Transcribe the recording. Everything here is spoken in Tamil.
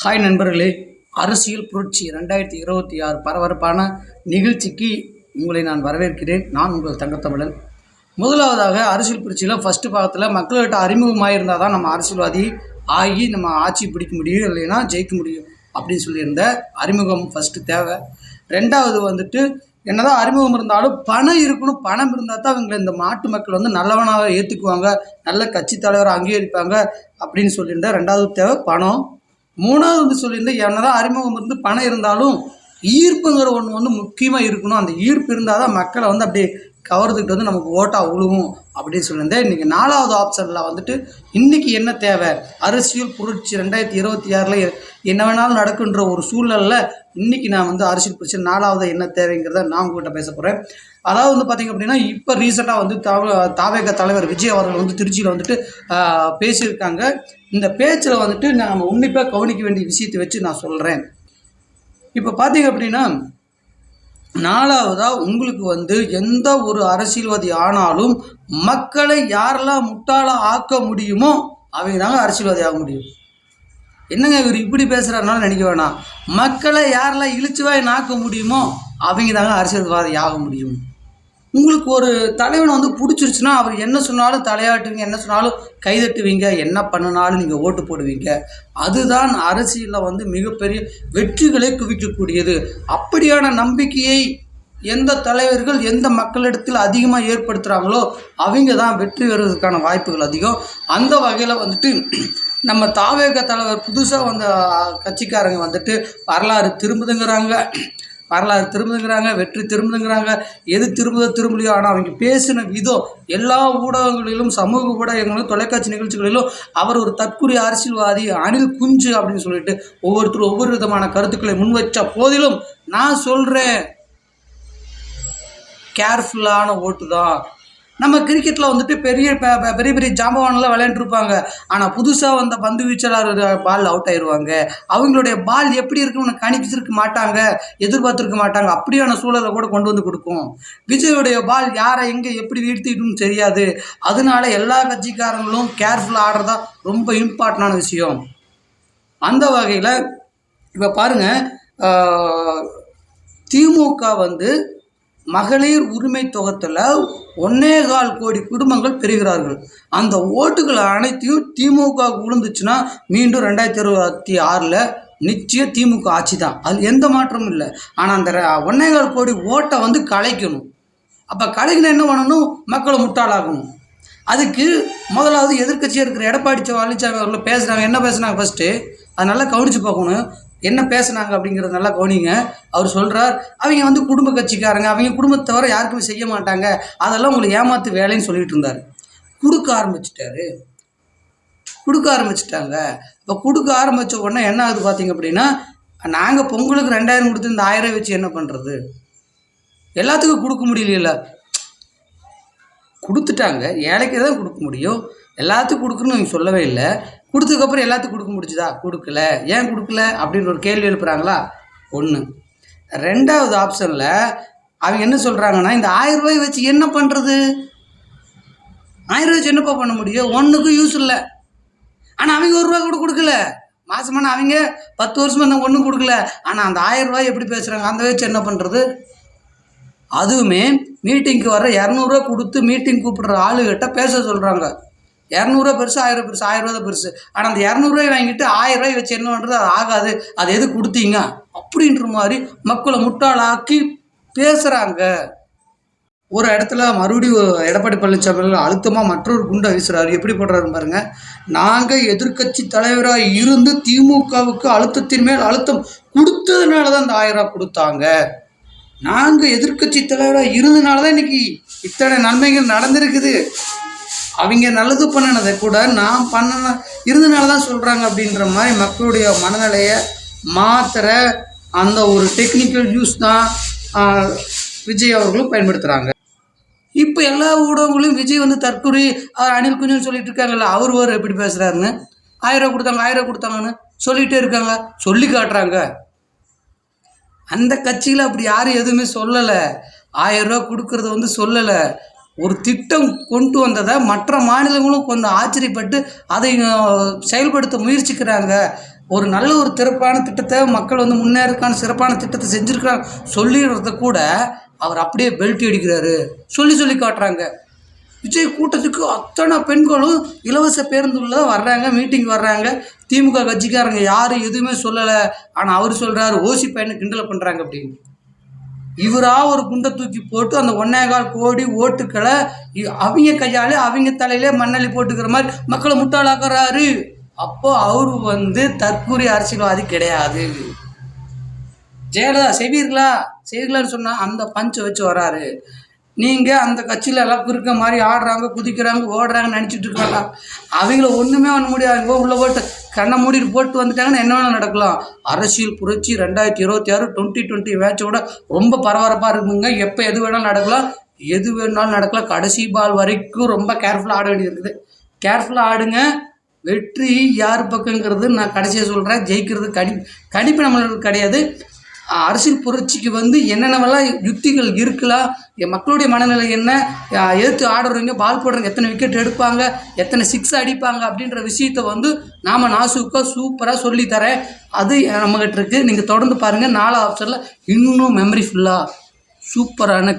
ஹாய் நண்பர்களே, அரசியல் புரட்சி 2026 பரபரப்பான நிகழ்ச்சிக்கு உங்களை நான் வரவேற்கிறேன். நான் உங்கள் தங்கத்தமிழன். முதலாவதாக அரசியல் புரட்சியில் ஃபஸ்ட்டு பாகத்தில் மக்கள்கிட்ட அறிமுகமாக இருந்தால் தான் நம்ம அரசியல்வாதி ஆகி நம்ம ஆட்சி பிடிக்க முடியும், இல்லைன்னா ஜெயிக்க முடியும் அப்படின்னு சொல்லியிருந்த அறிமுகம் ஃபஸ்ட்டு தேவை. ரெண்டாவது என்னதான் அறிமுகம் இருந்தாலும் பணம் இருக்கணும். பணம் இருந்தால் தான் அவங்களை இந்த நாட்டு மக்கள் நல்லவனாக ஏற்றுக்குவாங்க, நல்ல கட்சி தலைவரை அங்கீகரிப்பாங்க அப்படின்னு சொல்லியிருந்தேன். ரெண்டாவது தேவை பணம். மூணாவது சொல்லியிருந்தேன், என்னதான் அறிமுகம் இருந்து பணம் இருந்தாலும் ஈர்ப்புங்கிற ஒன்று முக்கியமாக இருக்கணும். அந்த ஈர்ப்பு இருந்தால் தான் மக்களை அப்படியே கவர்ந்துக்கிட்டு நமக்கு ஓட்டாக விழுவும் அப்படின்னு சொல்லியிருந்தேன். இன்றைக்கி நாலாவது ஆப்ஷனில் இன்றைக்கி என்ன தேவை, அரசியல் புரட்சி 2026 என்ன வேணாலும் நடக்குன்ற ஒரு சூழலில் இன்றைக்கி நான் அரசியல் புரட்சி நாலாவது என்ன தேவைங்கிறத நான் உங்கள்கிட்ட பேச போகிறேன். அதாவது பார்த்திங்க அப்படின்னா, இப்போ ரீசெண்டாக தாவேக தலைவர் விஜய் அவர்கள் திருச்சியில் பேசியிருக்காங்க. இந்த பேச்சில் நாம் உன்னிப்பாக கவனிக்க வேண்டிய விஷயத்தை வச்சு நான் சொல்கிறேன். இப்போ பார்த்திங்க அப்படின்னா, நாலாவதாக உங்களுக்கு எந்த ஒரு அரசியல்வாதி ஆனாலும் மக்களை யாரெல்லாம் முட்டாளாக ஆக்க முடியுமோ அவங்க தாங்க அரசியல்வாதி ஆக முடியும். என்னங்க இவர் இப்படி பேசுகிறாருனாலும் நினைக்க வேணாம். மக்களை யாரெல்லாம் இழிச்சுவாய் நாக்க முடியுமோ அவங்க தாங்க அரசியல்வாதி ஆக முடியும். உங்களுக்கு ஒரு தலைவனை பிடிச்சிருச்சுன்னா அவர் என்ன சொன்னாலும் தலையாட்டுவீங்க, என்ன சொன்னாலும் கைதட்டுவீங்க, என்ன பண்ணினாலும் நீங்கள் ஓட்டு போடுவீங்க. அதுதான் அரசியலில் மிகப்பெரிய வெற்றிகளை குவிக்கக்கூடியது. அப்படியான நம்பிக்கையை எந்த தலைவர்கள் எந்த மக்களிடத்தில் அதிகமாக ஏற்படுத்துகிறாங்களோ அவங்க தான் வெற்றி பெறுவதற்கான வாய்ப்புகள் அதிகம். அந்த வகையில் நம்ம தாவேக தலைவர் புதுசாக வந்த கட்சிக்காரங்க வரலாறு திரும்புதுங்கிறாங்க, வெற்றி திரும்புதுங்கிறாங்க. எது திரும்பலையோ. ஆனால் அவங்க பேசின விதம் எல்லா ஊடகங்களிலும், சமூக ஊடகங்களிலும், தொலைக்காட்சி நிகழ்ச்சிகளிலும் அவர் ஒரு தற்குறி அரசியல்வாதி, அணில் குஞ்சு அப்படின்னு சொல்லிட்டு ஒவ்வொருத்தரும் ஒவ்வொரு விதமான கருத்துக்களை முன்வச்ச போதிலும் நான் சொல்கிறேன், கேர்ஃபுல்லான ஓட்டு தான். நம்ம கிரிக்கெட்டில் பெரிய பெரிய ஜாம்பவான்லாம் விளையாண்டுருப்பாங்க. ஆனால் புதுசாக வந்த பந்து வீச்சாளர் பால் அவுட் ஆயிடுவாங்க. அவங்களுடைய பால் எப்படி இருக்குன்னு கணிச்சிருக்க மாட்டாங்க, எதிர்பார்த்துருக்க மாட்டாங்க. அப்படியான சூழலை கூட கொண்டு கொடுக்கும். விஜயுடைய பால் யாரை எங்கே எப்படி வீழ்த்திட்டுன்னு தெரியாது. அதனால எல்லா கட்சிக்காரங்களும் கேர்ஃபுல்லாக ஆடுறதா ரொம்ப இம்பார்ட்டண்டான விஷயம். அந்த வகையில் இப்போ பாருங்கள், திமுக மகளிர் உரிமை தொகத்தில் 1.25 கோடி குடும்பங்கள் பெறுகிறார்கள். அந்த ஓட்டுகள் அனைத்தையும் திமுக விழுந்துச்சுன்னா மீண்டும் 2026 நிச்சயம் திமுக ஆட்சி தான். அது எந்த மாற்றமும் இல்லை. ஆனால் அந்த 1.25 கோடி ஓட்டை கலைக்கணும். அப்போ கலைக்கணும் என்ன பண்ணணும், மக்களை முட்டாளாகணும். அதுக்கு முதலாவது எதிர்கட்சியாக இருக்கிற எடப்பாடி பழனிசாமி அவர்கள் பேசுகிறாங்க. என்ன பேசுனாங்க ஃபஸ்ட்டு அது நல்லா கவனித்து பார்க்கணும். என்ன பேசுனாங்க அப்படிங்கிறது நல்லா கவனிங்க. அவர் சொல்கிறார், அவங்க குடும்ப கட்சிக்காரங்க, அவங்க குடும்பத்தை தவிர யாருக்குமே செய்ய மாட்டாங்க, அதெல்லாம் உங்களுக்கு ஏமாத்து வேலைன்னு சொல்லிட்டு இருந்தார். கொடுக்க ஆரம்பிச்சிட்டாங்க. இப்போ கொடுக்க ஆரம்பித்த உடனே என்ன ஆகுது பார்த்தீங்க அப்படின்னா, நாங்கள் பொங்கலுக்கு 2000 கொடுத்து இந்த 1000 வச்சு என்ன பண்ணுறது, எல்லாத்துக்கும் கொடுக்க முடியல. கொடுத்துட்டாங்க, ஏழைக்கு தான் கொடுக்க முடியும், எல்லாத்துக்கும் கொடுக்குன்னு அவங்க சொல்லவே இல்லை. கொடுத்ததுக்கப்புறம் எல்லாத்துக்கும் கொடுக்க முடிச்சுதா, கொடுக்கல. ஏன் கொடுக்கல அப்படின்னு ஒரு கேள்வி எழுப்புறாங்களா, ஒன்று. ரெண்டாவது ஆப்ஷனில் அவங்க என்ன சொல்கிறாங்கன்னா, இந்த 1000 ரூபாய் வச்சு என்ன பண்ணுறது, 1000 ரூபாய் வச்சு என்னப்பா பண்ண முடியும், ஒன்றுக்கும் யூஸ் இல்லை. ஆனால் அவங்க 1 ரூபா கூட கொடுக்கல. மாதமான அவங்க 10 வருஷமாக இருந்தால் ஒன்றும் கொடுக்கல. ஆனால் அந்த 1000 ரூபாய் எப்படி பேசுகிறாங்க, அந்த வச்சு என்ன பண்ணுறது. அதுவுமே மீட்டிங்க்கு வர 200 ரூபா கொடுத்து மீட்டிங் கூப்பிடுற ஆளுகிட்ட பேச சொல்கிறாங்க. 200 ரூபா பெருசு, 1000 பெருசு, 1000 ரூபா தான் பெருசு. ஆனால் அந்த 200 ரூபாய் வாங்கிட்டு 1000 ரூபாய் வச்சு என்ன பண்ணுறது, அது ஆகாது, அது எது கொடுத்தீங்க அப்படின்ற மாதிரி மக்களை முட்டாளாக்கி பேசுகிறாங்க. ஒரு இடத்துல மறுபடியும் எடப்பாடி பழனிசாமி அழுத்தமாக மற்றொரு குண்டை வீசுகிறாரு. எப்படி போடுறாரு பாருங்க, நாங்கள் எதிர்கட்சி தலைவராக இருந்து திமுகவுக்கு அழுத்தத்தின் மேல் அழுத்தம் கொடுத்ததுனால தான் இந்த 1000 ரூபா கொடுத்தாங்க. நாங்கள் எதிர்கட்சி தலைவராக இருந்ததுனால தான் இன்னைக்கு இத்தனை நன்மைகள் நடந்திருக்குது. அவங்க நல்லது பண்ணினதை கூட நான் இருந்தனால தான் சொல்கிறாங்க அப்படின்ற மாதிரி மக்களுடைய மனநிலையை மாத்திர அந்த ஒரு டெக்னிக்கல் யூஸ் தான் விஜய் அவர்களும் பயன்படுத்துகிறாங்க. இப்போ எல்லா ஊடகங்களையும் விஜய் தற்கொலை அணில் குஞ்சுன்னு சொல்லிட்டு இருக்காங்கல்ல, அவர் எப்படி பேசுகிறாருன்னு, 1000 ரூபா கொடுத்தாங்க 1000 ரூபா கொடுத்தாங்கன்னு சொல்லிகிட்டே இருக்காங்க, சொல்லி காட்டுறாங்க. அந்த கட்சியில் அப்படி யாரும் எதுவுமே சொல்லலை. 1000 ரூபா கொடுக்கறது சொல்லலை. ஒரு திட்டம் கொண்டு வந்ததை மற்ற மாநிலங்களும் கொஞ்சம் ஆச்சரியப்பட்டு அதை செயல்படுத்த முயற்சிக்கிறாங்க. ஒரு நல்ல ஒரு சிறப்பான திட்டத்தை மக்கள் வந்து முன்னேறதுக்கான சிறப்பான திட்டத்தை செஞ்சுருக்காங்க சொல்லிடுறத கூட அவர் அப்படியே பெல்ட் அடிக்கிறாரு. சொல்லி காட்டுறாங்க. விஜய் கூட்டத்துக்கு அத்தனை பெண்களும் இலவச பேருந்துல தான் வர்றாங்க, மீட்டிங் வர்றாங்க. திமுக கட்சிக்காரங்க யாரும் எதுவுமே சொல்லலை. ஆனால் அவர் சொல்கிறாரு ஓசி பையனை கிண்டலை பண்ணுறாங்க அப்படின்னு. இவராக ஒரு குண்டை தூக்கி போட்டு அந்த 1.25 கோடி ஓட்டுக்களை அவங்க கையாலே அவங்க தலையிலே மண்ணள்ளி போட்டுக்கிற மாதிரி மக்களை முட்டாளாக்குறாரு. அப்போ அவரு வந்து தற்கூரி அரசியல்வாதி கிடையாது. ஜெயலலிதா செய்வீர்களான்னு சொன்னால் அந்த பஞ்சை வச்சு வராரு. நீங்கள் அந்த கட்சியில் எல்லாம் குறுக்க மாதிரி ஆடுறாங்க, குதிக்கிறாங்க, ஓடுறாங்கன்னு நினச்சிட்டு இருக்காங்க. அவங்கள ஒன்றுமே பண்ண முடியாது. உள்ள போட்டு கண்ணை மூடிட்டு போட்டு வந்துட்டாங்கன்னா என்ன வேணாலும் நடக்கலாம். அரசியல் புரட்சி 2026 2020 மேட்சோட ரொம்ப பரபரப்பாக இருக்குங்க. எப்போ எது வேணாலும் நடக்கலாம். கடைசி பால் வரைக்கும் ரொம்ப கேர்ஃபுல்லாக ஆட வேண்டியது இருக்குது. கேர்ஃபுல்லாக ஆடுங்க. வெற்றி யார் பக்கங்கிறது நான் கடைசியாக சொல்கிறேன். ஜெயிக்கிறது கணிப்பு நம்மளுக்கு கிடையாது. அரசியல் புரட்சிக்கு வந்து என்னென்னவெல்லாம் யுக்திகள் இருக்கலாம், மக்களுடைய மனநிலை என்ன, எதிர்த்து ஆடுறவங்க பால் போடுறவங்க எத்தனை விக்கெட் எடுப்பாங்க, எத்தனை சிக்ஸ் அடிப்பாங்க அப்படின்ற விஷயத்த வந்து நாம் நாசுக்காக சூப்பராக சொல்லித்தரேன். அது நம்மகிட்ட இருக்குது. நீங்கள் தொடர்ந்து பாருங்கள். 4 ஆப்ஷனில் இன்னும் மெமரி ஃபுல்லாக சூப்பரான